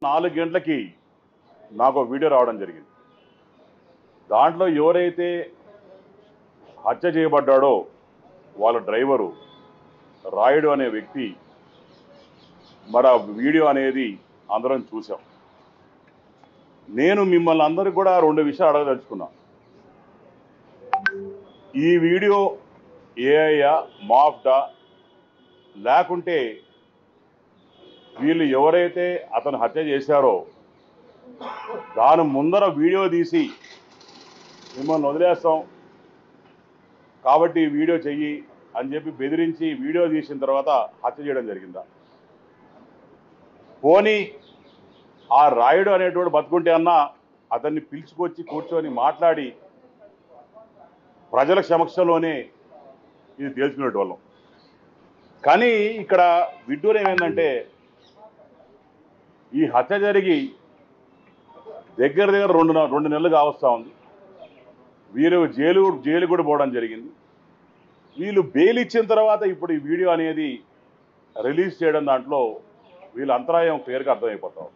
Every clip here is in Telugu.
4 గంటలకి నాకు వీడియో రావడం జరిగింది. దాంట్లో ఎవరైతే హత్య చేయబడ్డాడో వాళ్ళ డ్రైవరు రాయుడు అనే వ్యక్తి మరి ఆ వీడియో అనేది అందరం చూసాం. నేను మిమ్మల్ని అందరూ కూడా 2 విషయాలు అడగదలుచుకున్నా. ఈ వీడియో ఏఐయా మాఫ్డా లేకుంటే వీళ్ళు ఎవరైతే అతను హత్య చేశారో దాని ముందర వీడియో తీసి మిమ్మల్ని వదిలేస్తాం కాబట్టి వీడియో చెయ్యి అని చెప్పి బెదిరించి వీడియో తీసిన తర్వాత హత్య చేయడం జరిగిందా? పోనీ ఆ రాయుడు అనేటువంటి బతుకుంటే అన్నా అతన్ని పిలుచుకొచ్చి కూర్చొని మాట్లాడి ప్రజల సమక్షంలోనే ఇది తేల్చుకునేటోళ్ళం. కానీ ఇక్కడ విడ్డూరం ఏంటంటే ఈ హత్య జరిగి దగ్గర 2 నెలలు కావస్తా ఉంది. వీరు జైలు కూడా పోవడం జరిగింది. వీళ్ళు బెయిల్ ఇచ్చిన తర్వాత ఇప్పుడు ఈ వీడియో అనేది రిలీజ్ చేయడం దాంట్లో వీళ్ళ అంతరాయం క్లియర్గా అర్థమైపోతాం.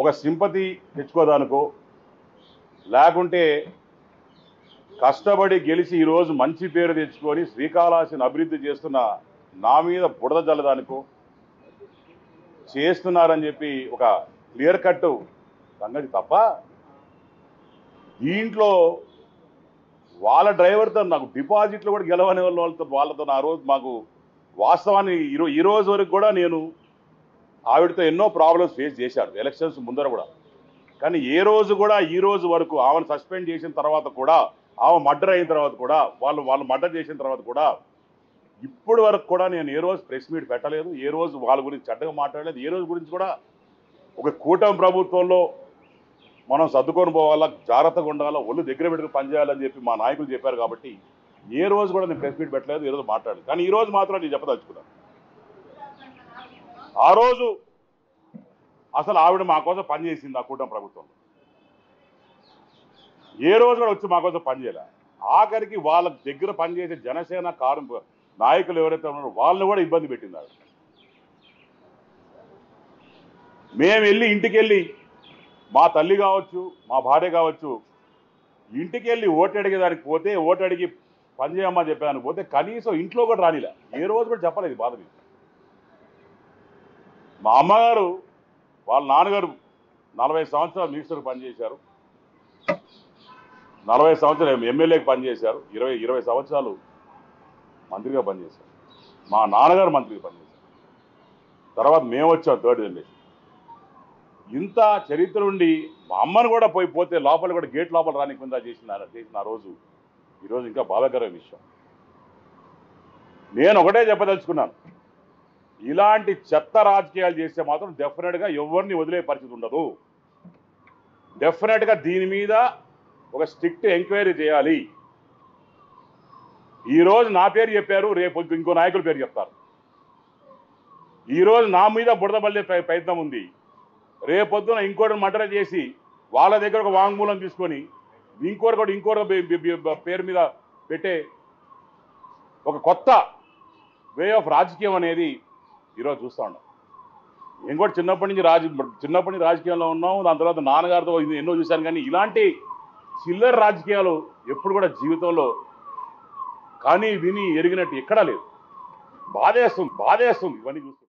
ఒక సింపతి తెచ్చుకోదానికో లేకుంటే కష్టపడి గెలిచి ఈరోజు మంచి పేరు తెచ్చుకొని శ్రీకాళహస్తిని అభివృద్ధి చేస్తున్న నా మీద బుడద జల్లదానికో చేస్తున్నారని చెప్పి ఒక క్లియర్ కట్ సంగతి తప్ప దీంట్లో వాళ్ళ డ్రైవర్తో నాకు డిపాజిట్లు కూడా గెలవని వాళ్ళతో ఆ రోజు మాకు వాస్తవాన్ని ఈ రోజు వరకు కూడా నేను ఆవిడతో ఎన్నో ప్రాబ్లమ్స్ ఫేస్ చేశాను ఎలక్షన్స్ ముందర కూడా. కానీ ఏ రోజు కూడా ఈ రోజు వరకు ఆమెను సస్పెండ్ చేసిన తర్వాత కూడా ఆమె మర్డర్ అయిన తర్వాత కూడా వాళ్ళు మర్డర్ చేసిన తర్వాత కూడా ఇప్పటి వరకు కూడా నేను ఏ రోజు ప్రెస్ మీట్ పెట్టలేదు. ఏ రోజు వాళ్ళ గురించి చెడ్డగా మాట్లాడలేదు. ఏ రోజు గురించి కూడా ఒక కూటమి ప్రభుత్వంలో మనం సర్దుకొని పోవాలా, జాగ్రత్తగా ఉండాలా, ఒళ్ళు దగ్గర పెట్టుకుని పనిచేయాలని చెప్పి మా నాయకులు చెప్పారు. కాబట్టి ఏ రోజు కూడా నేను ప్రెస్ మీట్ పెట్టలేదు, ఏ రోజు మాట్లాడలేదు. కానీ ఈ రోజు మాత్రం నేను చెప్పదలుచుకున్నాను. ఆ రోజు అసలు ఆవిడ మా కోసం పనిచేసింది ఆ కూటమి ప్రభుత్వంలో. ఏ రోజు కూడా వచ్చి మా కోసం పనిచేయాలి. ఆఖరికి వాళ్ళ దగ్గర పనిచేసే జనసేన నాయకులు ఎవరైతే ఉన్నారో వాళ్ళని కూడా ఇబ్బంది పెట్టింది ఆవిడ. మేము వెళ్ళి ఇంటికి వెళ్ళి మా తల్లి కావచ్చు మా భార్య కావచ్చు ఇంటికి వెళ్ళి ఓటు అడిగేదానికి పోతే ఓటు అడిగి పనిచేయమ్మా చెప్పేదానికి పోతే కనీసం ఇంట్లో కూడా రానిలే. ఏ రోజు కూడా చెప్పలేదు బాధ మీద. మా అమ్మగారు వాళ్ళ నాన్నగారు 40 సంవత్సరాలు మినిస్టర్కి పనిచేశారు, 40 సంవత్సరాలు ఎమ్మెల్యేకి పనిచేశారు, 20 సంవత్సరాలు మంత్రిగా పనిచేశారు. మా నాన్నగారు మంత్రిగా పనిచేశారు. తర్వాత మేము వచ్చాం 3rd జనరేషన్. ఇంత చరిత్ర ఉండి మా అమ్మను కూడా పోతే లోపల కూడా గేట్ లోపల రానికుండా చేసిన ఆ రోజు ఈరోజు ఇంకా బాధాకరమైన విషయం. నేను ఒకటే చెప్పదలుచుకున్నాను, ఇలాంటి చెత్త రాజకీయాలు చేస్తే మాత్రం డెఫినెట్గా ఎవరిని వదిలే పరిస్థితి ఉండదు. డెఫినెట్గా దీని మీద ఒక స్ట్రిక్ట్ ఎంక్వైరీ చేయాలి. ఈరోజు నా పేరు చెప్పారు, రేపు ఇంకో నాయకుల పేరు చెప్తారు. ఈరోజు నా మీద బుడదబల్లే ప్రయత్నం ఉంది, రేపొద్దున ఇంకోటి మర్డర్ చేసి వాళ్ళ దగ్గర ఒక వాంగ్మూలం తీసుకొని ఇంకోటి పేరు మీద పెట్టే ఒక కొత్త వే ఆఫ్ రాజకీయం అనేది ఈరోజు చూస్తూ ఉన్నాం. నేను కూడా చిన్నప్పటి నుంచి రాజకీయాల్లో ఉన్నాం. దాని తర్వాత నాన్నగారితో ఎన్నో చూశాను. కానీ ఇలాంటి చిల్లర రాజకీయాలు ఎప్పుడు కూడా జీవితంలో కానీ విని ఎరిగినట్టు ఎక్కడా లేదు. బాధేస్తుంది ఇవన్నీ చూస్తే.